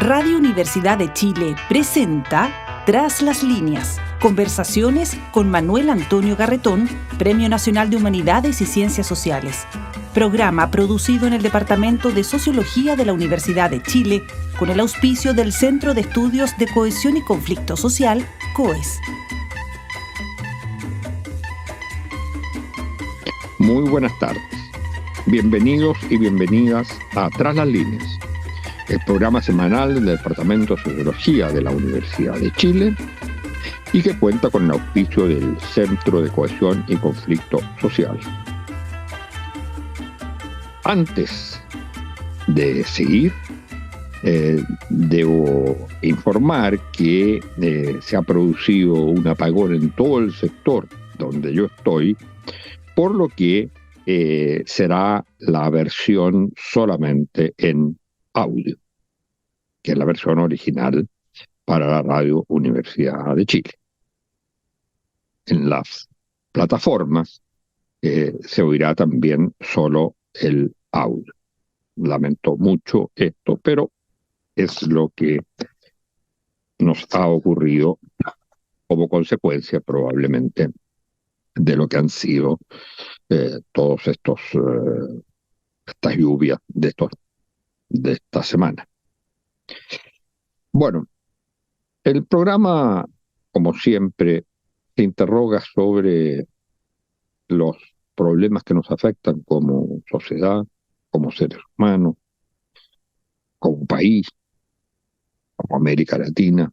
Radio Universidad de Chile presenta Tras las líneas, conversaciones con Manuel Antonio Garretón, Premio Nacional de Humanidades y Ciencias Sociales. Programa producido en el Departamento de Sociología de la Universidad de Chile con el auspicio del Centro de Estudios de Cohesión y Conflicto Social, COES. Muy buenas tardes. Bienvenidos y bienvenidas a Tras las líneas, el programa semanal del Departamento de Sociología de la Universidad de Chile y que cuenta con el auspicio del Centro de Cohesión y Conflicto Social. Antes de seguir, debo informar que se ha producido un apagón en todo el sector donde yo estoy, por lo que será la versión solamente en audio, que es la versión original para la Radio Universidad de Chile. En las plataformas se oirá también solo el audio. Lamento mucho esto, pero es lo que nos ha ocurrido como consecuencia probablemente de lo que han sido todos estas lluvias de esta semana. Bueno, el programa, como siempre, se interroga sobre los problemas que nos afectan como sociedad, como seres humanos, como país, como América Latina,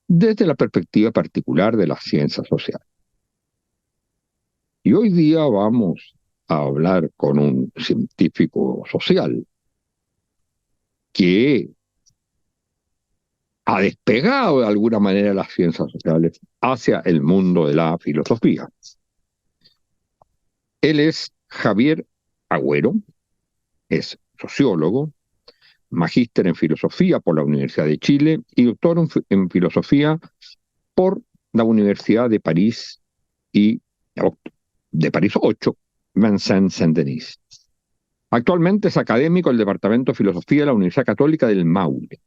desde la perspectiva particular de las ciencias sociales. Y hoy día vamos a hablar con un científico social que ha despegado de alguna manera las ciencias sociales hacia el mundo de la filosofía. Él es Javier Agüero, es sociólogo, magíster en filosofía por la Universidad de Chile y doctor en filosofía por la Universidad de París y de París 8, Vincennes Saint-Denis. Actualmente es académico del Departamento de Filosofía de la Universidad Católica del Maule.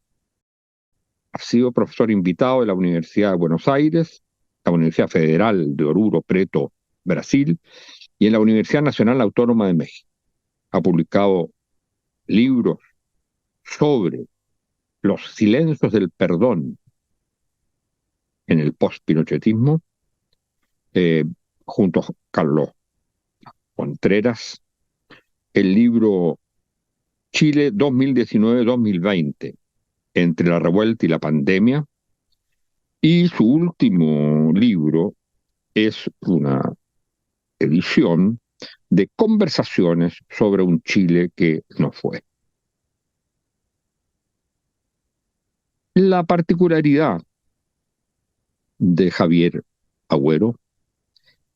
Ha sido profesor invitado de la Universidad de Buenos Aires, la Universidad Federal de Oruro Preto, Brasil, y en la Universidad Nacional Autónoma de México. Ha publicado libros sobre los silencios del perdón en el post-pinochetismo, junto a Carlos Contreras, el libro Chile 2019-2020, entre la revuelta y la pandemia, y su último libro es una edición de conversaciones sobre un Chile que no fue. La particularidad de Javier Agüero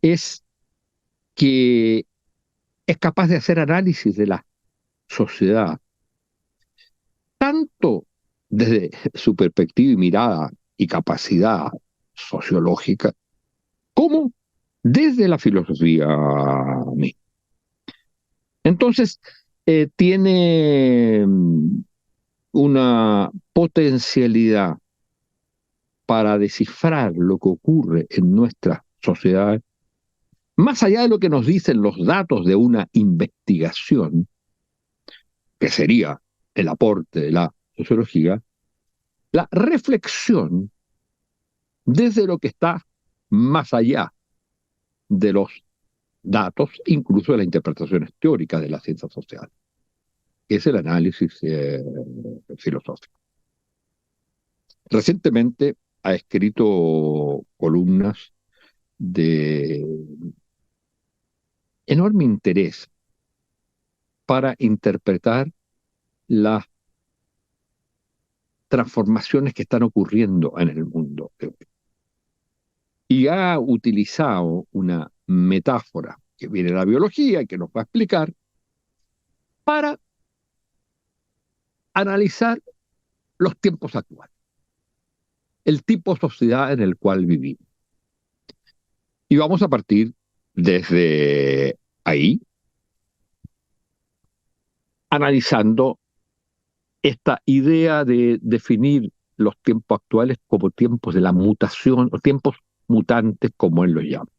es que es capaz de hacer análisis de la sociedad, tanto desde su perspectiva y mirada y capacidad sociológica, como desde la filosofía misma. Entonces, tiene una potencialidad para descifrar lo que ocurre en nuestra sociedad, más allá de lo que nos dicen los datos de una investigación, que sería el aporte de la sociología, la reflexión desde lo que está más allá de los datos, incluso de las interpretaciones teóricas de la ciencia social, que es el análisis filosófico. Recientemente ha escrito columnas de enorme interés para interpretar las transformaciones que están ocurriendo en el mundo. Y ha utilizado una metáfora que viene de la biología y que nos va a explicar para analizar los tiempos actuales, el tipo de sociedad en el cual vivimos. Y vamos a partir desde ahí, analizando esta idea de definir los tiempos actuales como tiempos de la mutación, o tiempos mutantes, como él los llama.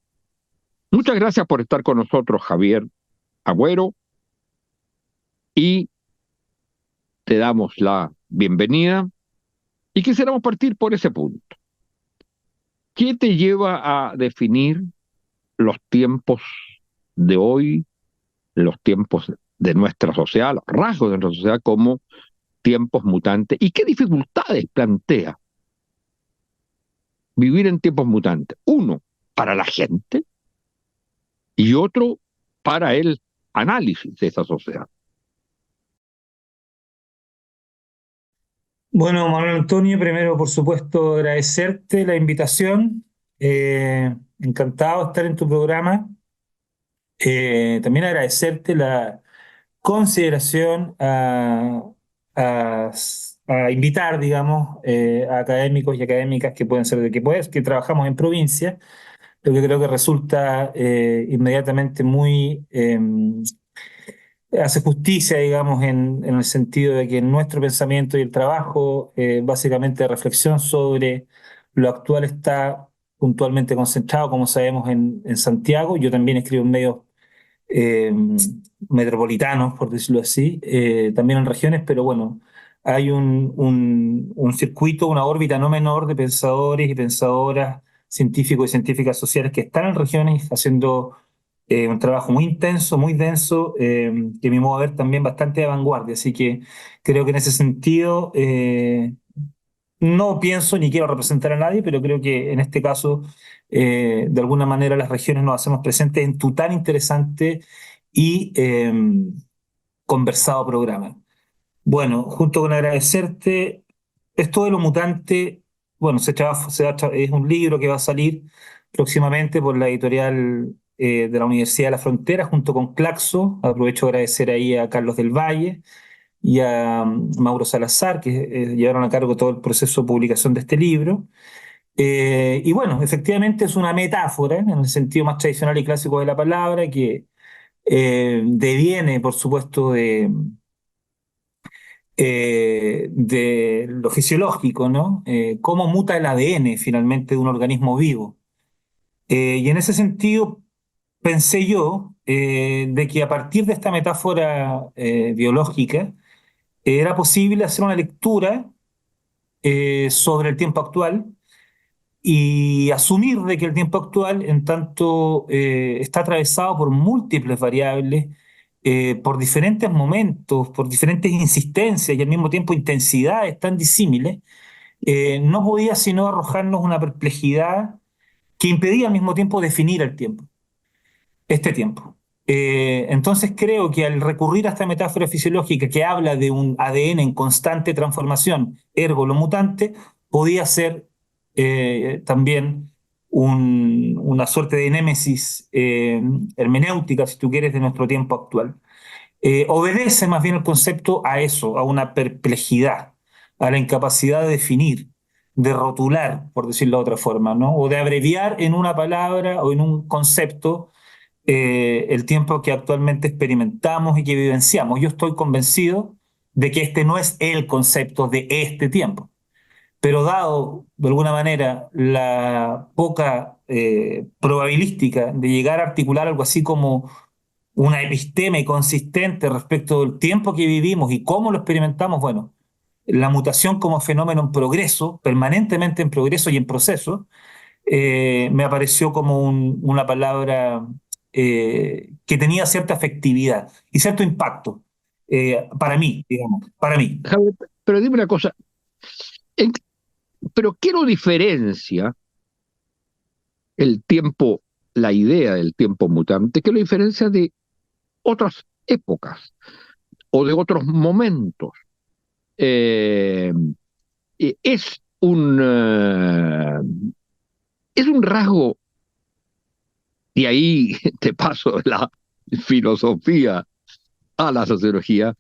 Muchas gracias por estar con nosotros, Javier Agüero, y te damos la bienvenida y quisiéramos partir por ese punto. ¿Qué te lleva a definir los tiempos de hoy, los tiempos de nuestra sociedad, los rasgos de nuestra sociedad como tiempos mutantes? ¿Y qué dificultades plantea vivir en tiempos mutantes? Uno, para la gente, y otro, para el análisis de esa sociedad. Bueno, Manuel Antonio, primero, por supuesto, agradecerte la invitación. Encantado de estar en tu programa. También agradecerte la consideración a, a invitar, digamos, a académicos y académicas que pueden ser que trabajamos en provincia, lo que creo que resulta inmediatamente muy hace justicia, digamos, en el sentido de que nuestro pensamiento y el trabajo, básicamente de reflexión sobre lo actual, está puntualmente concentrado, como sabemos, en Santiago. Yo también escribo en medios eh, metropolitanos, por decirlo así, también en regiones, pero bueno, hay un circuito, una órbita no menor de pensadores y pensadoras, científicos y científicas sociales que están en regiones haciendo un trabajo muy intenso, muy denso, que a mi modo de ver también bastante de vanguardia. Así que creo que en ese sentido no pienso ni quiero representar a nadie, pero creo que en este caso, de alguna manera, las regiones nos hacemos presentes en tu tan interesante y conversado programa. Bueno, junto con agradecerte, esto de lo mutante, bueno, es un libro que va a salir próximamente por la editorial de la Universidad de la Frontera, junto con Claxo. Aprovecho de agradecer ahí a Carlos del Valle y a Mauro Salazar, que llevaron a cargo todo el proceso de publicación de este libro. Y bueno, efectivamente es una metáfora, en el sentido más tradicional y clásico de la palabra, que deviene, por supuesto, de lo fisiológico, ¿no? Cómo muta el ADN finalmente de un organismo vivo. Y en ese sentido pensé yo de que a partir de esta metáfora biológica era posible hacer una lectura sobre el tiempo actual y asumir de que el tiempo actual, en tanto está atravesado por múltiples variables, por diferentes momentos, por diferentes insistencias y al mismo tiempo intensidades tan disímiles, no podía sino arrojarnos una perplejidad que impedía al mismo tiempo definir el tiempo, este tiempo. Entonces creo que al recurrir a esta metáfora fisiológica que habla de un ADN en constante transformación, ergo lo mutante, podía ser también una suerte de némesis hermenéutica, si tú quieres, de nuestro tiempo actual. Obedece más bien el concepto a eso, a una perplejidad, a la incapacidad de definir, de rotular, por decirlo de otra forma, ¿no? O de abreviar en una palabra o en un concepto el tiempo que actualmente experimentamos y que vivenciamos. Yo estoy convencido de que este no es el concepto de este tiempo, pero dado de alguna manera la poca probabilística de llegar a articular algo así como una episteme consistente respecto del tiempo que vivimos y cómo lo experimentamos, bueno, la mutación como fenómeno en progreso, permanentemente en progreso y en proceso, me apareció como una palabra que tenía cierta efectividad y cierto impacto para mí, digamos, para mí. Javier, pero dime una cosa, ¿en- ¿pero qué lo diferencia el tiempo, la idea del tiempo mutante, qué lo diferencia de otras épocas o de otros momentos? Eh, es es un rasgo, y ahí te paso la filosofía a la sociología,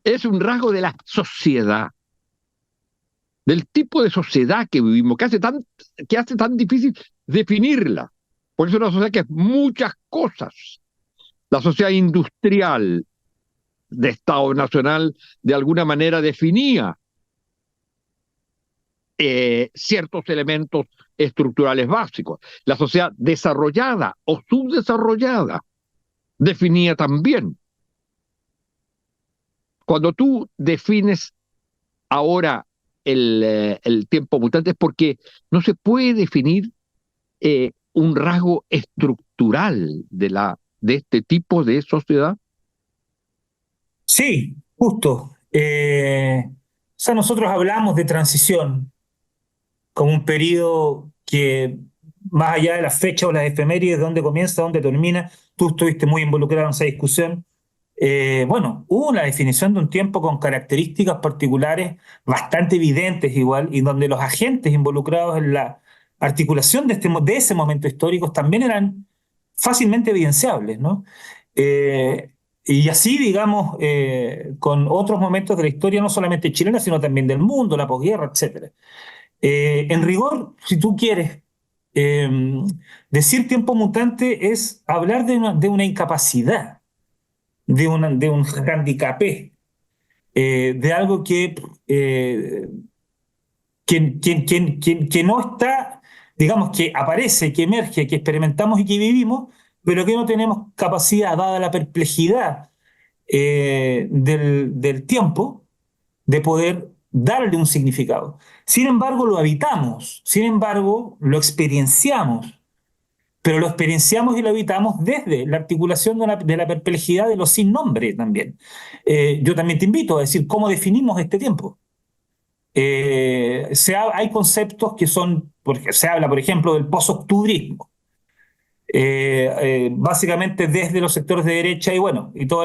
es un rasgo de la sociedad, del tipo de sociedad que vivimos, que hace tan difícil definirla. Por eso es una sociedad que es muchas cosas. La sociedad industrial, de Estado Nacional de alguna manera definía ciertos elementos estructurales básicos. La sociedad desarrollada o subdesarrollada definía también. Cuando tú defines ahora el tiempo mutante es porque no se puede definir un rasgo estructural de este tipo de sociedad. Sí, justo. O sea, nosotros hablamos de transición como un periodo que, más allá de la fecha o las efemérides, dónde comienza, dónde termina, tú estuviste muy involucrado en esa discusión. Bueno, hubo una definición de un tiempo con características particulares bastante evidentes igual, y donde los agentes involucrados en la articulación de ese momento histórico también eran fácilmente evidenciables, ¿no? Y así, digamos, con otros momentos de la historia, no solamente chilena, sino también del mundo, la posguerra, etcétera. En rigor, si tú quieres, eh, decir tiempo mutante es hablar de una incapacidad, de un handicapé, de algo que no está, digamos, que aparece, que emerge, que experimentamos y que vivimos, pero que no tenemos capacidad, dada la perplejidad del tiempo, de poder darle un significado. Sin embargo, lo habitamos, sin embargo, lo experienciamos, pero lo experienciamos y lo habitamos desde la articulación de la perplejidad de los sin nombre también. Yo también te invito a decir cómo definimos este tiempo. Hay conceptos que son, porque se habla, por ejemplo, del posoctubrismo, básicamente desde los sectores de derecha y bueno, y toda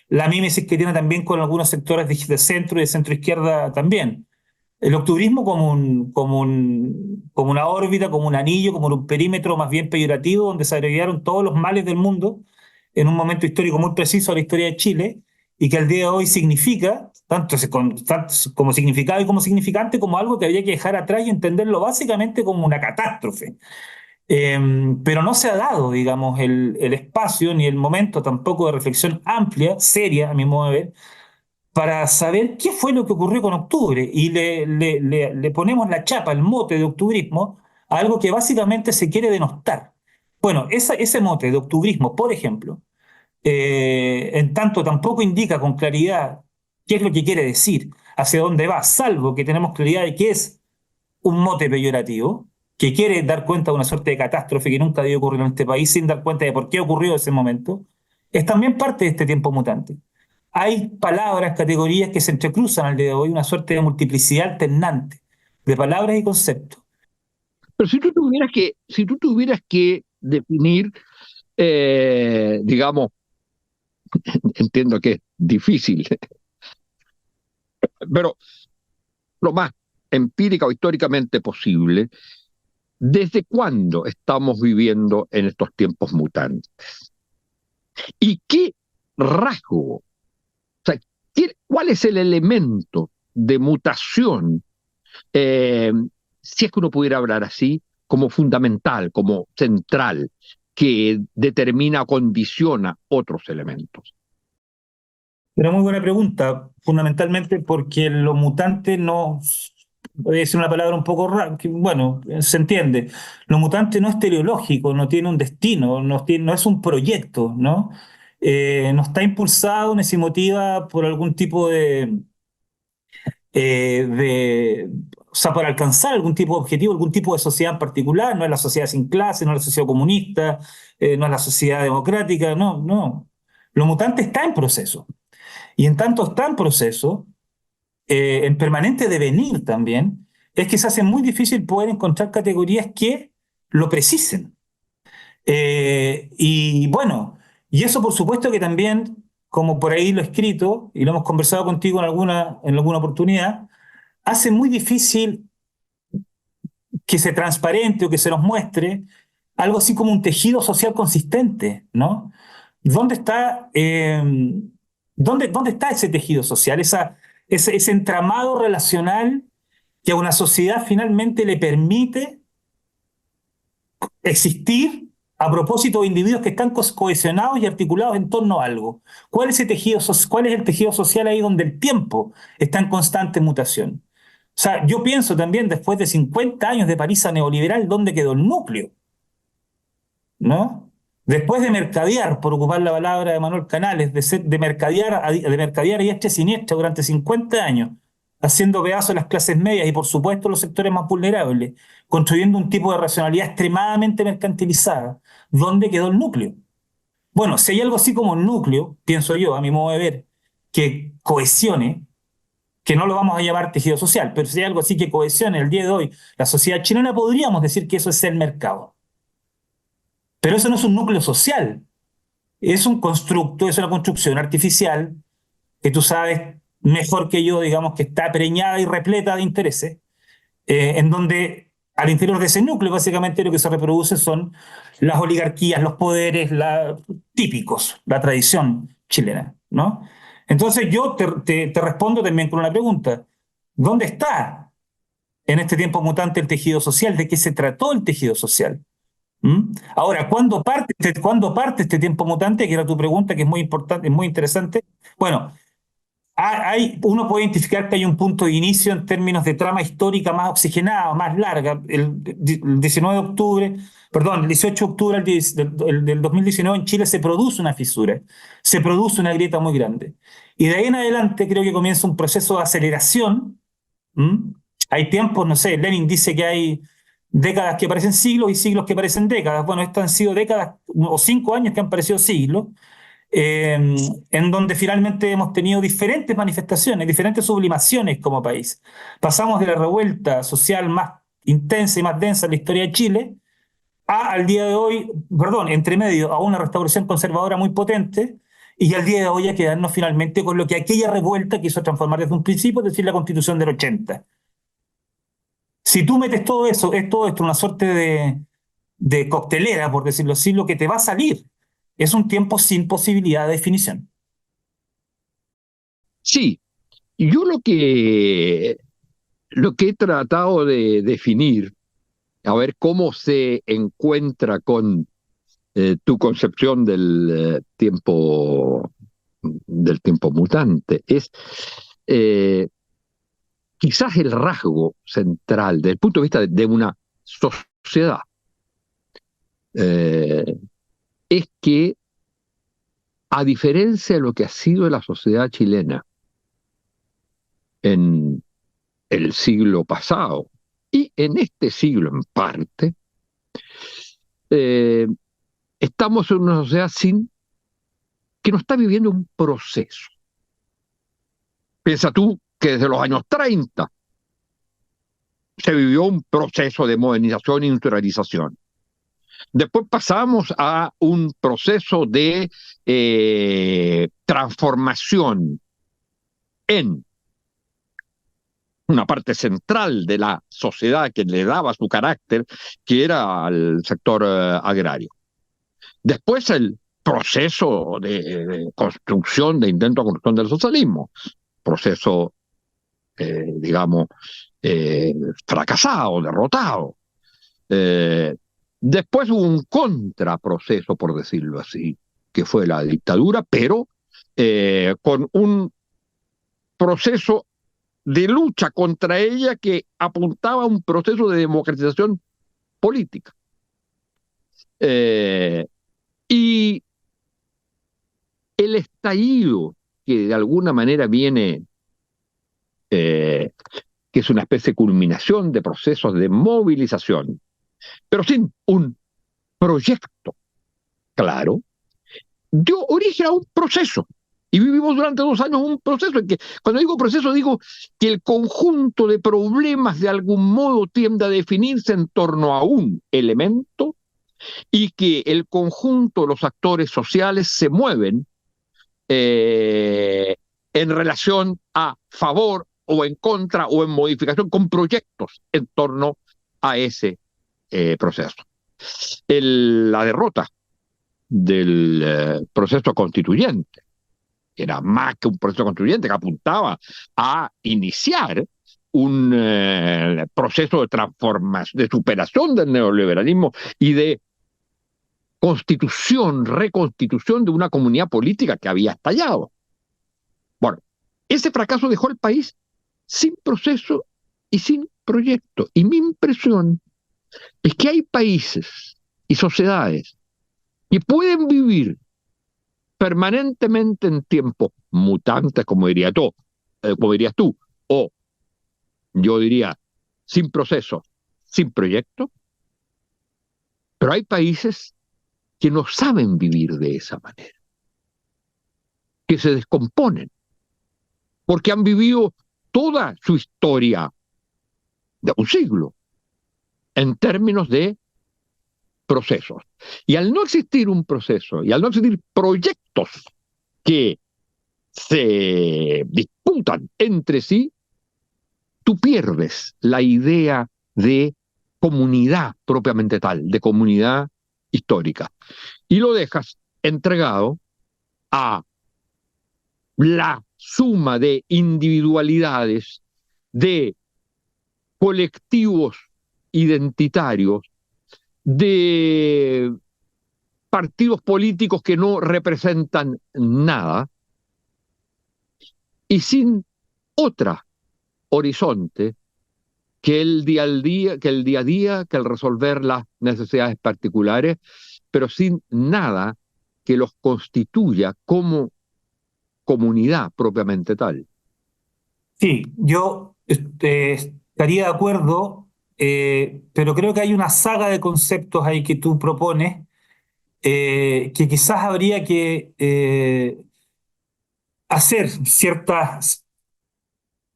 la mímesis que tiene también con algunos sectores de centro y de centro izquierda también. El octubrismo como una órbita, como un anillo, como un perímetro más bien peyorativo, donde se agregaron todos los males del mundo en un momento histórico muy preciso a la historia de Chile, y que al día de hoy significa, tanto como significado y como significante, como algo que había que dejar atrás y entenderlo básicamente como una catástrofe. Pero no se ha dado, digamos, el espacio ni el momento tampoco de reflexión amplia, seria, a mi modo de ver, para saber qué fue lo que ocurrió con octubre. Y le ponemos la chapa, el mote de octubrismo, a algo que básicamente se quiere denostar. Bueno, ese mote de octubrismo, por ejemplo, en tanto tampoco indica con claridad qué es lo que quiere decir, hacia dónde va, salvo que tenemos claridad de que es un mote peyorativo, que quiere dar cuenta de una suerte de catástrofe que nunca debió ocurrir en este país, sin dar cuenta de por qué ocurrió ese momento, es también parte de este tiempo mutante. Hay palabras, categorías que se entrecruzan al día de hoy, una suerte de multiplicidad alternante de palabras y conceptos. Pero si tú tuvieras que definir, digamos, entiendo que es difícil, pero lo más empírica o históricamente posible, ¿desde cuándo estamos viviendo en estos tiempos mutantes? ¿Y qué rasgo, o sea, cuál es el elemento de mutación, eh, si es que uno pudiera hablar así, como fundamental, como central, que determina o condiciona otros elementos? Pero muy buena pregunta, fundamentalmente porque lo mutante no, voy a decir una palabra un poco rara, bueno, se entiende. Lo mutante no es teleológico, no tiene un destino, no es un proyecto, ¿no? No está impulsado ni se motiva por algún tipo o sea, para alcanzar algún tipo de objetivo, algún tipo de sociedad en particular. No es la sociedad sin clase, no es la sociedad comunista, no es la sociedad democrática, no, no. Lo mutante está en proceso. Y en tanto está en proceso, en permanente devenir también, es que se hace muy difícil poder encontrar categorías que lo precisen. Y bueno, y eso por supuesto que también, como por ahí lo he escrito y lo hemos conversado contigo en alguna oportunidad, hace muy difícil que se transparente o que se nos muestre algo así como un tejido social consistente, ¿no? ¿Dónde está, dónde está ese tejido social, ese entramado relacional que a una sociedad finalmente le permite existir a propósito de individuos que están cohesionados y articulados en torno a algo. ¿Cuál es el tejido social ahí donde el tiempo está en constante mutación? O sea, yo pienso también, después de 50 años de paliza neoliberal, ¿dónde quedó el núcleo? ¿No? Después de mercadear, por ocupar la palabra de Manuel Canales, de mercadear a diestra y siniestra durante 50 años, haciendo pedazos a las clases medias y por supuesto los sectores más vulnerables, construyendo un tipo de racionalidad extremadamente mercantilizada, ¿dónde quedó el núcleo? Bueno, si hay algo así como un núcleo, pienso yo, a mi modo de ver, que cohesione, que no lo vamos a llamar tejido social, pero si hay algo así que cohesione el día de hoy la sociedad chilena, podríamos decir que eso es el mercado. Pero eso no es un núcleo social, es un constructo, es una construcción artificial que tú sabes mejor que yo, digamos, que está preñada y repleta de intereses, en donde al interior de ese núcleo básicamente lo que se reproduce son las oligarquías, los poderes típicos, la tradición chilena, ¿no? Entonces yo te respondo también con una pregunta. ¿Dónde está en este tiempo mutante el tejido social? ¿De qué se trató el tejido social? ¿Mm? Ahora, ¿cuándo parte este tiempo mutante? Que era tu pregunta, que es muy importante, es muy interesante. Bueno, uno puede identificar que hay un punto de inicio en términos de trama histórica más oxigenada, más larga. El 19 de octubre, perdón, el 18 de octubre del 2019 en Chile se produce una fisura, se produce una grieta muy grande. Y de ahí en adelante creo que comienza un proceso de aceleración. ¿Mm? Hay tiempos, no sé, Lenin dice que hay décadas que parecen siglos y siglos que parecen décadas. Bueno, estas han sido décadas o 5 años que han parecido siglos, en donde finalmente hemos tenido diferentes manifestaciones, diferentes sublimaciones como país. Pasamos de la revuelta social más intensa y más densa en la historia de Chile al día de hoy, perdón, entre medio, a una restauración conservadora muy potente, y al día de hoy a quedarnos finalmente con lo que aquella revuelta quiso transformar desde un principio, es decir, la Constitución del 80. Si tú metes todo eso, es todo esto, una suerte de coctelera, por decirlo así, lo que te va a salir es un tiempo sin posibilidad de definición. Sí, yo lo que he tratado de definir, a ver cómo se encuentra con tu concepción del tiempo mutante, es quizás el rasgo central desde el punto de vista de una sociedad, es que, a diferencia de lo que ha sido la sociedad chilena en el siglo pasado y en este siglo en parte, estamos en una sociedad que no está viviendo un proceso. Piensa tú que desde los años 30 se vivió un proceso de modernización e industrialización. Después pasamos a un proceso de transformación en una parte central de la sociedad que le daba su carácter, que era el sector agrario. Después el proceso de construcción, de intento de construcción del socialismo, proceso, digamos, fracasado, derrotado. Después hubo un contraproceso, por decirlo así, que fue la dictadura, pero con un proceso de lucha contra ella que apuntaba a un proceso de democratización política. Y el estallido, que de alguna manera viene, que es una especie de culminación de procesos de movilización, pero sin un proyecto claro, dio origen a un proceso. Y vivimos durante 2 años un proceso en que, cuando digo proceso, digo que el conjunto de problemas de algún modo tiende a definirse en torno a un elemento y que el conjunto de los actores sociales se mueven en relación a favor o en contra o en modificación con proyectos en torno a ese proceso. La derrota del proceso constituyente, que era más que un proceso constituyente, que apuntaba a iniciar un proceso de transformación, de superación del neoliberalismo y de constitución, reconstitución de una comunidad política que había estallado. Bueno, ese fracaso dejó al país sin proceso y sin proyecto. Y mi impresión es que hay países y sociedades que pueden vivir permanentemente en tiempos mutantes, como dirías tú, o yo diría sin proceso, sin proyecto, pero hay países que no saben vivir de esa manera, que se descomponen, porque han vivido toda su historia de un siglo en términos de procesos. Y al no existir un proceso, y al no existir proyectos que se disputan entre sí, tú pierdes la idea de comunidad propiamente tal, de comunidad histórica, y lo dejas entregado a la suma de individualidades, de colectivos identitarios, de partidos políticos que no representan nada y sin otra horizonte que el día al día, que el día a día, que el resolver las necesidades particulares, pero sin nada que los constituya como comunidad propiamente tal. Sí, yo estaría de acuerdo, pero creo que hay una saga de conceptos ahí que tú propones que quizás habría que hacer ciertas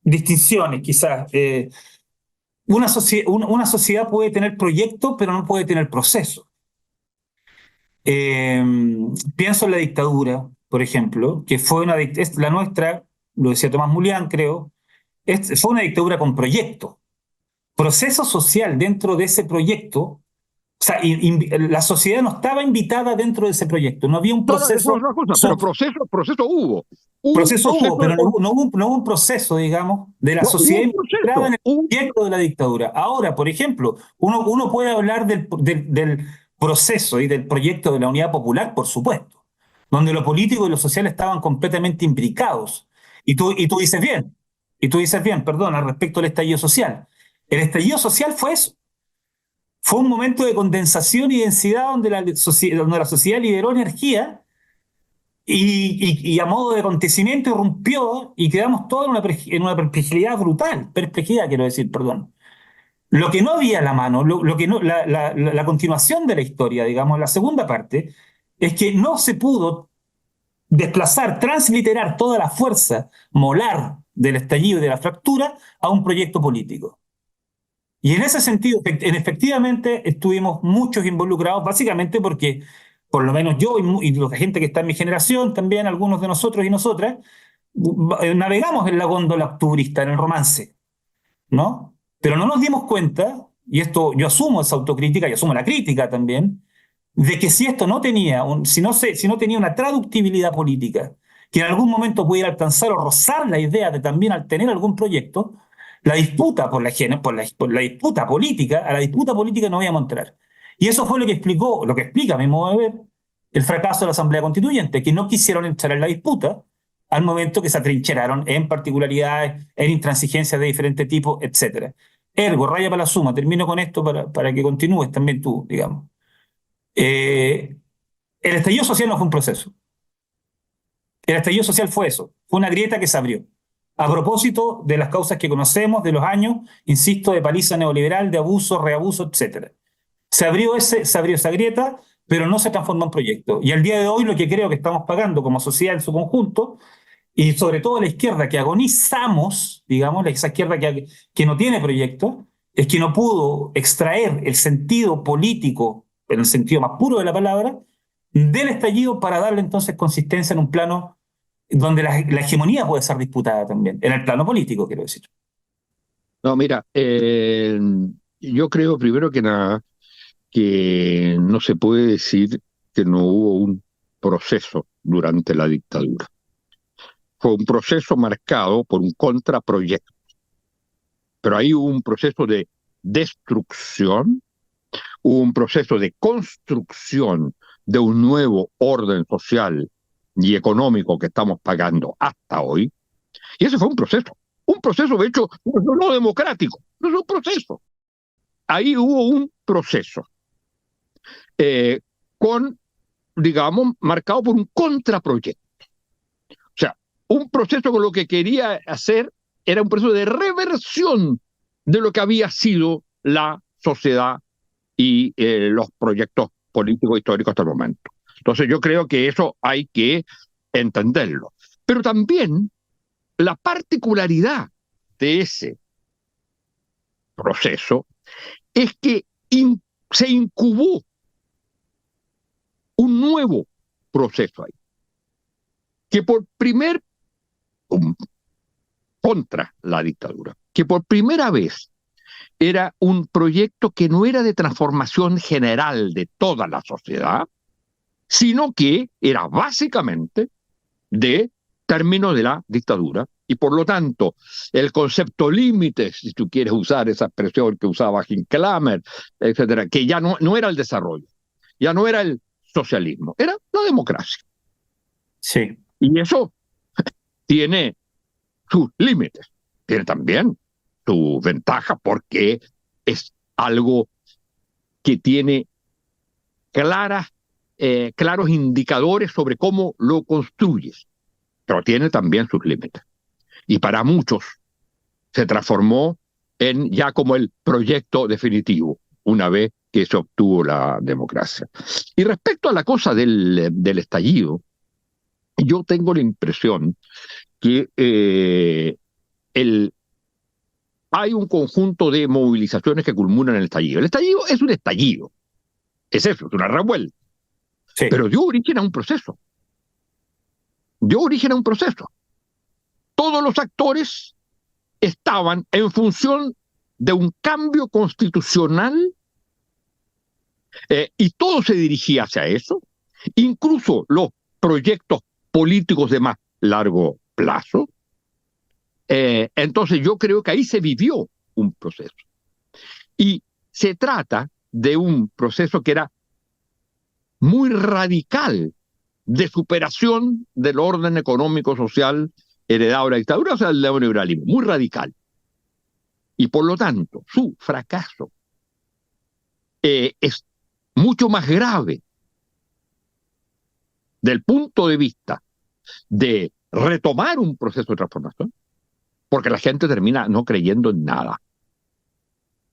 distinciones, quizás. Una sociedad puede tener proyecto, pero no puede tener proceso. Eh, Pienso en la dictadura, por ejemplo, que fue la nuestra, lo decía Tomás Mulián, creo, fue una dictadura con proyecto. Proceso social dentro de ese proyecto, o sea, la sociedad no estaba invitada dentro de ese proyecto, no había un No, no, eso es proceso. otra cosa, pero proceso hubo. Hubo un Proceso hubo, proceso, pero no hubo un proceso, digamos, de la no, hubo sociedad un involucrada en proceso, el proyecto de la dictadura. Ahora, por ejemplo, uno puede hablar del proceso y del proyecto de la Unidad Popular, por supuesto, donde lo político y lo social estaban completamente imbricados. Y tú dices bien, perdón, al respecto del estallido social. El estallido social fue eso. Fue un momento de condensación y densidad donde la sociedad liberó energía y a modo de acontecimiento irrumpió y quedamos todos en una perplejidad brutal, perplejidad quiero decir, perdón. Lo que no había a la mano, lo que no, la continuación de la historia, digamos, la segunda parte, es que no se pudo desplazar, transliterar toda la fuerza molar del estallido y de la fractura a un proyecto político. Y en ese sentido, efectivamente, estuvimos muchos involucrados, básicamente porque, por lo menos yo y la gente que está en mi generación, también algunos de nosotros y nosotras, navegamos en la góndola octubrista, en el romance, ¿no? Pero no nos dimos cuenta, y esto yo asumo esa autocrítica y asumo la crítica también, de que si esto no tenía, si no tenía una traductibilidad política, que en algún momento pudiera alcanzar o rozar la idea de también al tener algún proyecto, la disputa por la disputa política, a la disputa política no íbamos a entrar. Y eso fue lo que explica a mi modo de ver, el fracaso de la Asamblea Constituyente, que no quisieron entrar en la disputa al momento que se atrincheraron en particularidades, en intransigencias de diferente tipo, etcétera. Ergo, raya para la suma, termino con esto para que continúes también tú, digamos. El estallido social no fue un proceso. El estallido social fue eso, fue una grieta que se abrió. A propósito de las causas que conocemos, de los años, insisto, de paliza neoliberal, de abuso, reabuso, etc. Se abrió esa grieta, pero no se transformó en proyecto. Y al día de hoy lo que creo que estamos pagando como sociedad en su conjunto, y sobre todo la izquierda que agonizamos, digamos, esa izquierda que no tiene proyecto, es que no pudo extraer el sentido político, en el sentido más puro de la palabra, del estallido para darle entonces consistencia en un plano donde la hegemonía puede ser disputada también, en el plano político, quiero decir. No, mira, yo creo primero que nada que no se puede decir que no hubo un proceso durante la dictadura. Fue un proceso marcado por un contraproyecto, pero ahí hubo un proceso de destrucción, hubo un proceso de construcción de un nuevo orden social y económico que estamos pagando hasta hoy. Y ese fue un proceso de hecho no democrático, no es un proceso. Ahí hubo un proceso digamos, marcado por un contraproyecto. O sea, un proceso con lo que quería hacer era un proceso de reversión de lo que había sido la sociedad y los proyectos políticos históricos hasta el momento. Entonces yo creo que eso hay que entenderlo. Pero también la particularidad de ese proceso es que se incubó un nuevo proceso ahí, que contra la dictadura, que por primera vez era un proyecto que no era de transformación general de toda la sociedad, sino que era básicamente de término de la dictadura, y por lo tanto el concepto límite, si tú quieres usar esa expresión que usaba Hinklamer, etcétera, que ya no era el desarrollo, ya no era el socialismo, era la democracia. Sí. Y eso tiene sus límites, tiene también su ventaja porque es algo que tiene claros indicadores sobre cómo lo construyes, pero tiene también sus límites. Y para muchos se transformó en ya como el proyecto definitivo, una vez que se obtuvo la democracia. Y respecto a la cosa del estallido, yo tengo la impresión que hay un conjunto de movilizaciones que culminan en el estallido. El estallido es un estallido, es eso, es una revuelta, Sí. pero dio origen a un proceso. Todos los actores estaban en función de un cambio constitucional y todo se dirigía hacia eso, incluso los proyectos políticos de más largo plazo. Entonces yo creo que ahí se vivió un proceso. Y se trata de un proceso que era muy radical de superación del orden económico-social heredado de la dictadura, o sea, del neoliberalismo, muy radical. Y por lo tanto, su fracaso es mucho más grave del punto de vista de retomar un proceso de transformación, porque la gente termina no creyendo en nada.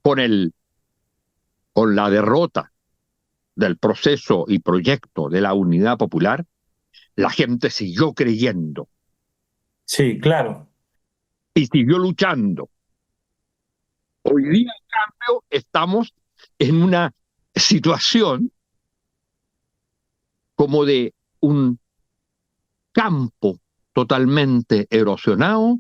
Con la derrota del proceso y proyecto de la unidad popular, la gente siguió creyendo. Sí, claro. Y siguió luchando. Hoy día, en cambio, estamos en una situación como de un campo totalmente erosionado,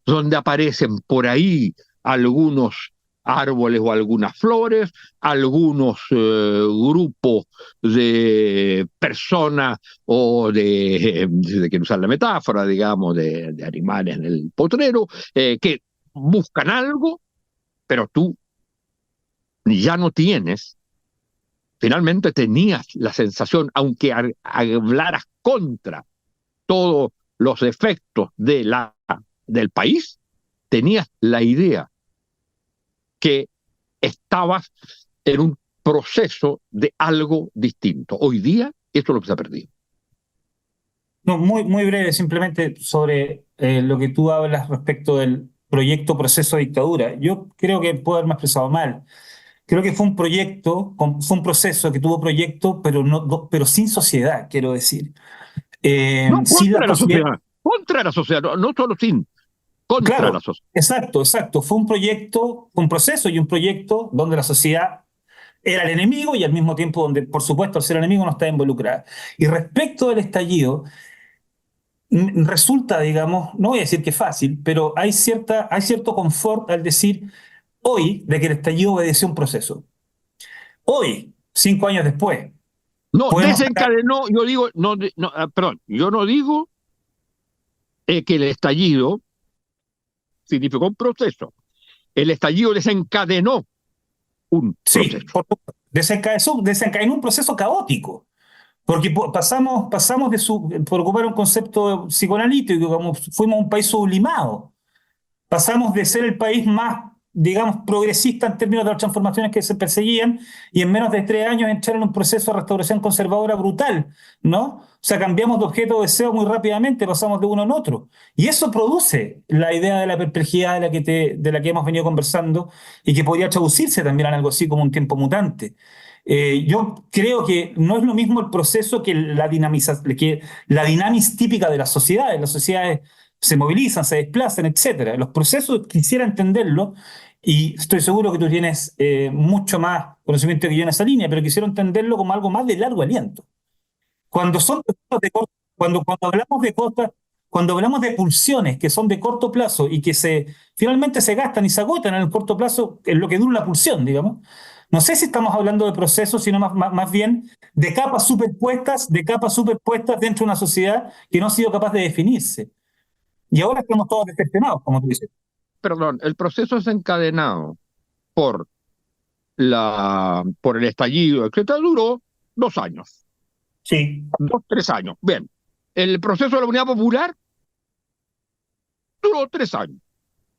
donde aparecen por ahí algunos árboles o algunas flores, algunos grupos de personas o si quiero usar la metáfora, digamos, de animales en el potrero, que buscan algo, pero tú ya no tienes. Finalmente tenías la sensación, aunque hablaras contra todos los efectos del país, tenías la idea que estabas en un proceso de algo distinto. Hoy día eso es lo que se ha perdido. No, muy breve, simplemente sobre lo que tú hablas respecto del proyecto proceso de dictadura. Yo creo que puedo haberme expresado mal. Creo que fue un proyecto, fue un proceso que tuvo proyecto, pero sin sociedad, quiero decir. No, Sin la posibilidad. contra la sociedad, no solo sin, contra la Claro, sociedad. exacto. Fue un proyecto, un proceso y un proyecto donde la sociedad era el enemigo y al mismo tiempo donde, por supuesto, al ser enemigo no estaba involucrada. Y respecto del estallido, resulta, digamos, no voy a decir que fácil, pero hay cierto confort al decir hoy de que el estallido obedeció un proceso. Hoy, 5 años después, No, podemos sacar. desencadenó, yo digo, perdón, yo no digo que el estallido significó un proceso. El estallido desencadenó un Sí, proceso. desencadenó un proceso caótico. Porque pasamos por ocupar un concepto psicoanalítico, como fuimos un país sublimado. Pasamos de ser el país más, digamos, progresista en términos de las transformaciones que se perseguían y en menos de 3 años entrar en un proceso de restauración conservadora brutal, ¿no? O sea, cambiamos de objeto de deseo muy rápidamente, pasamos de uno en otro. Y eso produce la idea de la perplejidad de la que hemos venido conversando y que podría traducirse también en algo así como un tiempo mutante. Yo creo que no es lo mismo el proceso que que la dinámica típica de las sociedades. Las sociedades se movilizan, se desplazan, etcétera. Los procesos quisiera entenderlo y estoy seguro que tú tienes mucho más conocimiento que yo en esa línea, pero quisiera entenderlo como algo más de largo aliento. Cuando son procesos cuando hablamos de cosas, cuando hablamos de pulsiones que son de corto plazo y que finalmente se gastan y se agotan en el corto plazo, en lo que dura la pulsión, digamos. No sé si estamos hablando de procesos, sino más bien de capas superpuestas dentro de una sociedad que no ha sido capaz de definirse. Y ahora estamos todos decepcionados, como tú dices. Perdón, el proceso es encadenado por por el estallido, etcétera, duró 2 años. Sí. 2, 3 años. Bien. El proceso de la Unidad Popular duró 3 años.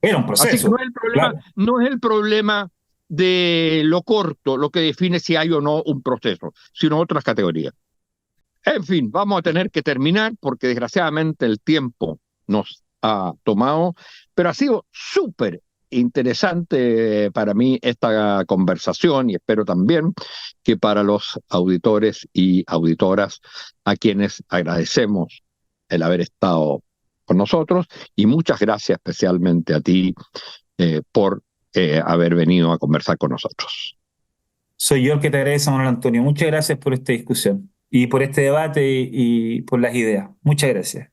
Era un Así que proceso. Claro. no es el problema de lo corto lo que define si hay o no un proceso, sino otras categorías. En fin, vamos a tener que terminar porque desgraciadamente el tiempo nos ha tomado, pero ha sido súper interesante para mí esta conversación y espero también que para los auditores y auditoras a quienes agradecemos el haber estado con nosotros y muchas gracias especialmente a ti por haber venido a conversar con nosotros. Soy yo el que te agradece, Manuel Antonio. Muchas gracias por esta discusión y por este debate y por las ideas. Muchas gracias.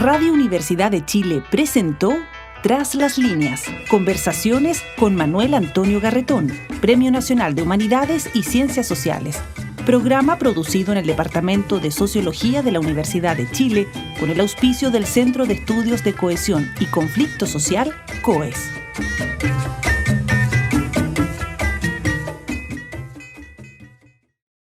Radio Universidad de Chile presentó Tras las líneas, conversaciones con Manuel Antonio Garretón, Premio Nacional de Humanidades y Ciencias Sociales. Programa producido en el Departamento de Sociología de la Universidad de Chile con el auspicio del Centro de Estudios de Cohesión y Conflicto Social, COES.